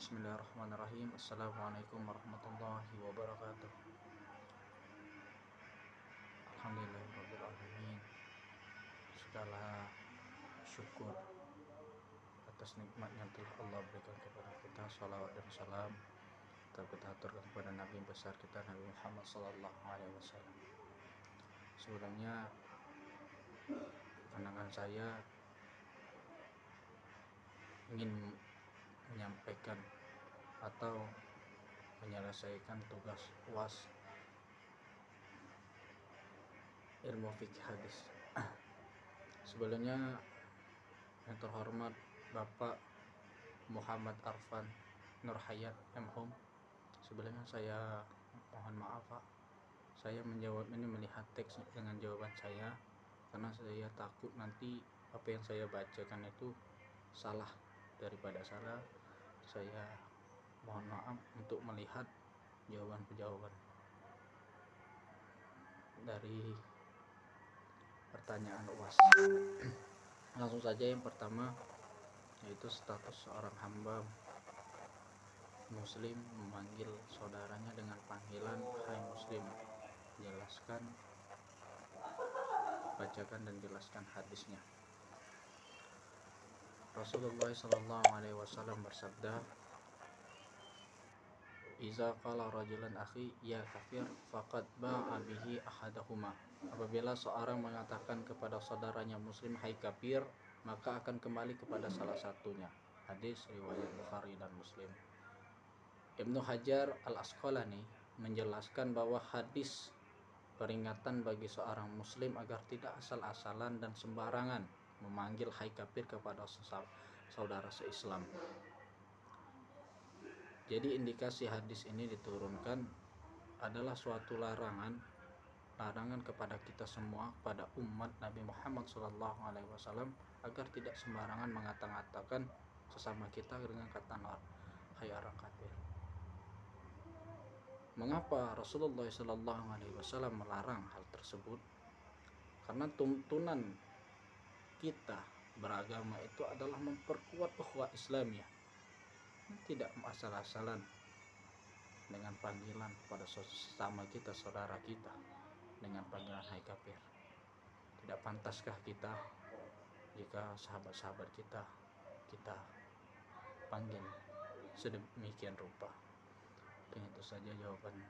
Bismillahirrahmanirrahim. Assalamualaikum warahmatullahi wabarakatuh. Alhamdulillahirrahmanirrahim. Segala syukur atas nikmat yang telah Allah berikan kepada kita. Salawat dan salam kita aturkan kepada Nabi besar kita, Nabi Muhammad SAW. Sebelumnya pandangan saya ingin menyampaikan atau menyelesaikan tugas UAS ilmu fikih hadis. Sebelumnya yang terhormat Bapak Muhammad Arfan Nurhayat MHum, sebelumnya saya mohon maaf Pak, saya menjawab ini melihat teks dengan jawaban saya karena saya takut nanti apa yang saya bacakan itu salah. Daripada salah, saya mohon maaf untuk melihat jawaban dari pertanyaan UAS. Langsung saja yang pertama, yaitu status seorang hamba muslim memanggil saudaranya dengan panggilan hai muslim. Jelaskan, bacakan dan jelaskan hadisnya. Rasulullah SAW bersabda, "Iza qala rajulan akhi ya kafir faqad ba'a bihi ahadahuma." Apabila seorang mengatakan kepada saudaranya muslim hai kafir, maka akan kembali kepada salah satunya. Hadis riwayat Bukhari dan Muslim. Ibnu Hajar Al-Asqalani menjelaskan bahwa hadis peringatan bagi seorang muslim agar tidak asal-asalan dan sembarangan memanggil hai kafir kepada saudara seislam. Jadi indikasi hadis ini diturunkan adalah suatu larangan kepada kita semua, pada umat Nabi Muhammad SAW, agar tidak sembarangan mengata-ngatakan sesama kita dengan kata hai orang kafir. Mengapa Rasulullah SAW melarang hal tersebut? Karena tuntunan kita beragama itu adalah memperkuat ukhuwah Islamiyah, tidak asal-asalan dengan panggilan pada sesama kita, saudara kita, dengan panggilan hai kafir. Tidak pantaskah kita jika sahabat-sahabat kita panggil sedemikian rupa? Itu saja jawaban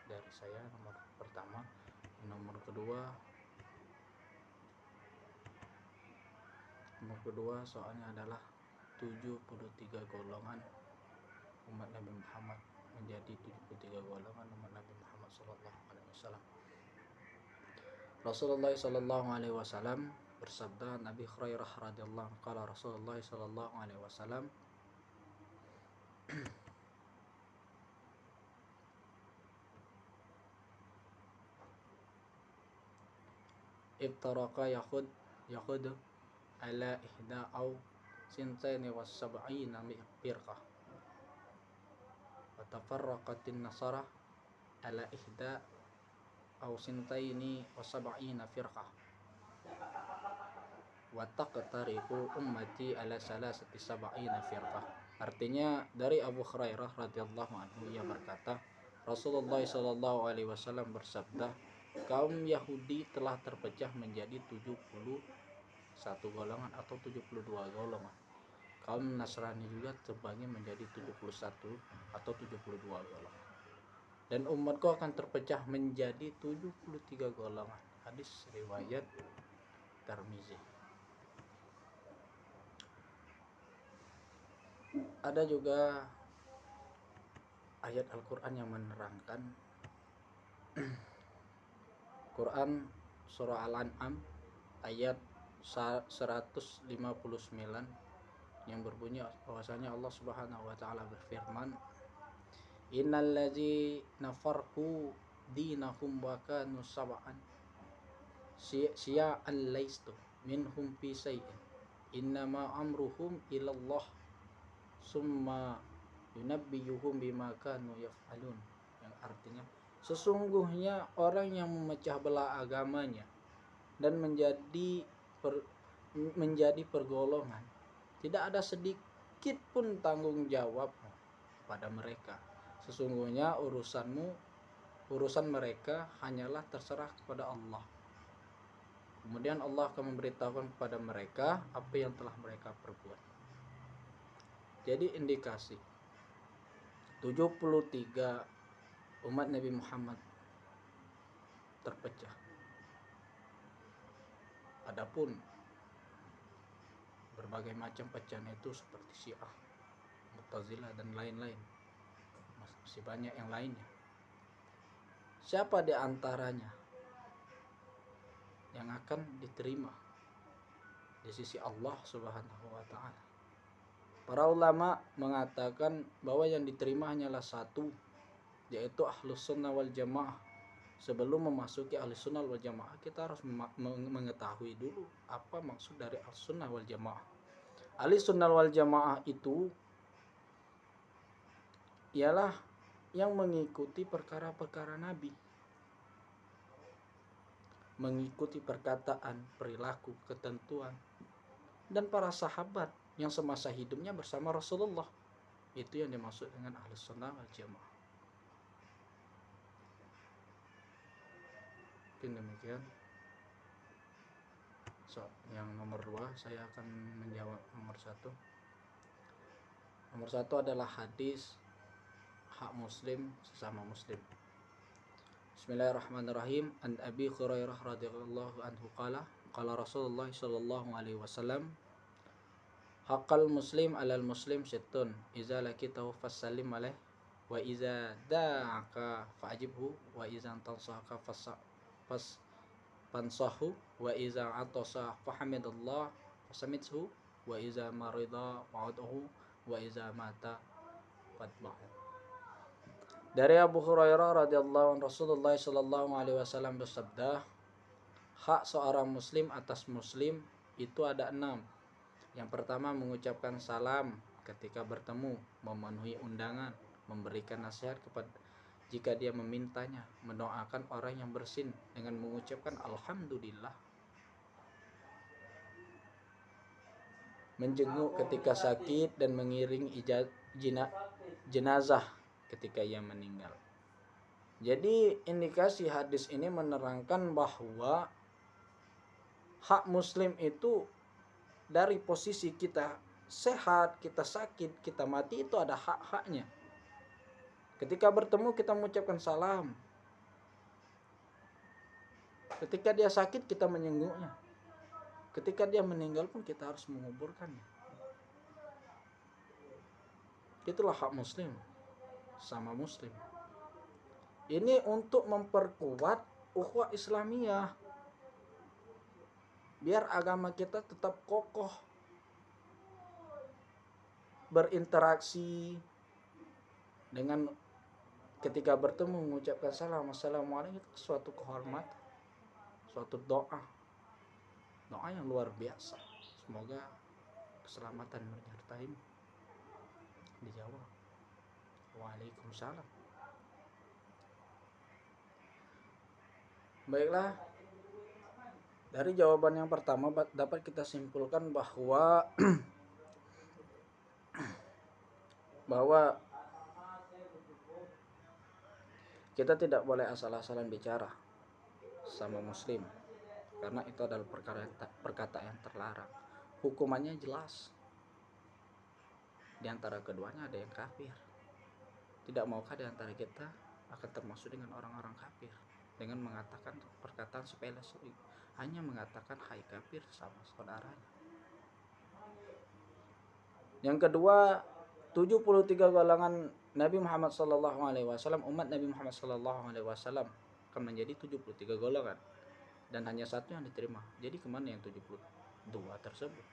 dari saya nomor pertama. Nomor kedua soalnya adalah 73 golongan umat Nabi Muhammad menjadi 73 golongan umat Nabi Muhammad SAW. Rasulullah SAW bersabda, Nabi Hurairah radhiyallahu anhu qala Rasulullah SAW, ibtaraka yakhud ala ihda aw sintaini was sab'ina firqah wa tafarraqatin nasara ala ihda aw sintaini was sab'ina firqah wa taqtariqu ummati ala salasati sab'ina firqah. Artinya dari Abu Hurairah radhiyallahu anhu, ia berkata, Rasulullah SAW bersabda, kaum Yahudi telah terpecah menjadi 71 golongan atau 72 golongan. Kaum Nasrani juga terbagi menjadi 71 atau 72 golongan. Dan umatku akan terpecah menjadi 73 golongan. Hadis riwayat Tirmizi. Ada juga ayat Al-Quran yang menerangkan Quran surah Al-An'am ayat 159 yang berbunyi bahwasanya Allah Subhanahu wa taala berfirman, innal ladzina farqu dinahum wa kanu sab'an syi'an laistu minhum fi syai'in innama amruhum ilallah summa yunabbiyuhum bima kanu yaf'alun. Yang artinya, sesungguhnya orang yang memecah belah agamanya dan menjadi pergolongan, tidak ada sedikit sedikit pun tanggung jawab pada mereka. Sesungguhnya urusan mereka hanyalah terserah kepada Allah. Kemudian Allah akan memberitahukan kepada mereka apa yang telah mereka perbuat. Jadi indikasi 73 umat Nabi Muhammad terpecah. Adapun berbagai macam pecahan itu seperti Syiah, Mu'tazilah dan lain-lain. Masih banyak yang lainnya. Siapa di antaranya yang akan diterima di sisi Allah Subhanahu wa taala? Para ulama mengatakan bahwa yang diterima hanyalah satu, yaitu Ahlus Sunnah wal Jamaah. Sebelum memasuki Ahlus Sunnah wal Jamaah, kita harus mengetahui dulu apa maksud dari Ahlus Sunnah wal Jamaah. Ahlus Sunnah wal Jamaah itu ialah yang mengikuti perkara-perkara Nabi, mengikuti perkataan, perilaku, ketentuan dan para sahabat yang semasa hidupnya bersama Rasulullah. Itu yang dimaksud dengan Ahlus Sunnah wal Jamaah. Mungkin demikian. Yang nomor 2 saya akan menjawab nomor 1. Nomor 1 adalah hadis hak muslim sesama muslim. Bismillahirrahmanirrahim. An Abi Hurairah radhiyallahu anhu qala Rasulullah sallallahu alaihi wasallam, haqqal muslim 'alal muslim sittun idza lakitahu fasallim alaih wa idza da'aka fa'ajibhu wa idza tansahaka fansahu wa iza atasa fahamidallah fasamithu wa iza marida fa'udhu wa iza mata fatba'u. Dari Abu Hurairah radhiyallahu anhu, Rasulullah sallallahu alaihi wasallam bersabda, hak seorang muslim atas muslim itu ada 6. Yang pertama, mengucapkan salam ketika bertemu, memenuhi undangan, memberikan nasihat kepada jika dia memintanya, mendoakan orang yang bersin dengan mengucapkan alhamdulillah, menjenguk ketika sakit dan mengiring jenazah ketika ia meninggal. Jadi indikasi hadis ini menerangkan bahwa hak muslim itu dari posisi kita sehat, kita sakit, kita mati, itu ada hak-haknya. Ketika bertemu kita mengucapkan salam. Ketika dia sakit kita menyengguknya. Ketika dia meninggal pun kita harus menguburkannya. Itulah hak muslim sama muslim. Ini untuk memperkuat ukhuwah Islamiyah. Biar agama kita tetap kokoh. Berinteraksi dengan ketika bertemu mengucapkan salam, assalamualaikum, itu suatu kehormatan, suatu doa yang luar biasa. Semoga keselamatan menyertaimu. Dijawab, waalaikumsalam. Baiklah, dari jawaban yang pertama dapat kita simpulkan bahwa kita tidak boleh asal-asalan bicara sama muslim, karena itu adalah perkataan yang terlarang. Hukumannya jelas. Di antara keduanya ada yang kafir. Tidak maukah di antara kita akan termasuk dengan orang-orang kafir dengan mengatakan perkataan sepele, hanya mengatakan hai kafir sama saudaranya. Yang kedua, 73 golongan Nabi Muhammad sallallahu alaihi wasallam, umat Nabi Muhammad sallallahu alaihi wasallam akan menjadi 73 golongan dan hanya satu yang diterima. Jadi kemana yang 72 tersebut?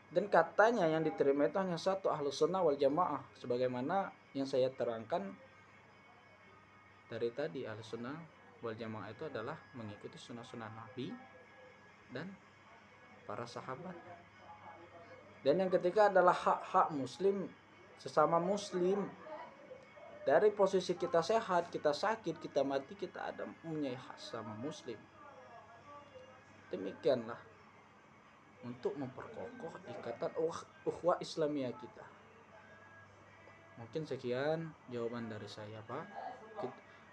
Dan katanya yang diterima itu hanya satu, Ahlus Sunnah wal Jamaah, sebagaimana yang saya terangkan dari tadi. Ahlus Sunnah wal Jamaah itu adalah mengikuti sunnah-sunnah Nabi dan para sahabat. Dan yang ketiga adalah hak-hak muslim sesama muslim. Dari posisi kita sehat, kita sakit, kita mati, kita ada punya hak sama muslim. Demikianlah untuk memperkokoh ikatan ukhuwah Islamiyah kita. Mungkin sekian jawaban dari saya, Pak.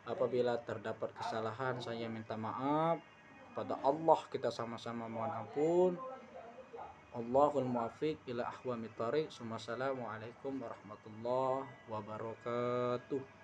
Apabila terdapat kesalahan, saya minta maaf. Pada Allah kita sama-sama mohon ampun. Allahul muwaffiq ila ahwamit thariq. Wassalamualaikum warahmatullahi wabarakatuh.